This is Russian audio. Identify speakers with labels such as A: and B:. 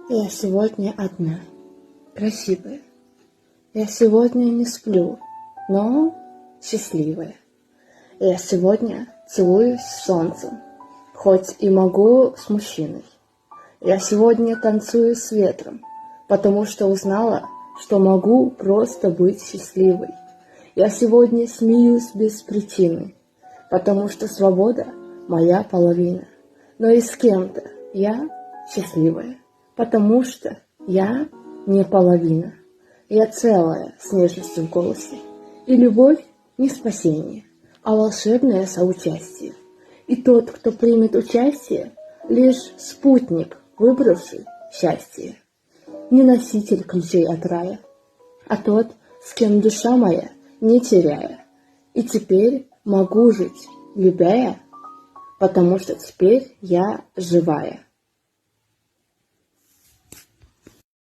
A: Я сегодня одна, красивая. Я сегодня не сплю, но счастливая. Я сегодня целуюсь с солнцем, хоть и могу с мужчиной. Я сегодня танцую с ветром, потому что узнала, что могу просто быть счастливой. Я сегодня смеюсь без причины, потому что свобода — моя половина. Но и с кем-то я счастливая, потому что я не половина. Я целая с нежностью в голосе, и любовь не спасение, а волшебное соучастие. И тот, кто примет участие, лишь спутник, выбравший счастье. Не носитель ключей от рая, а тот, с кем душа моя не теряя. И теперь могу жить, любя, потому что теперь я живая.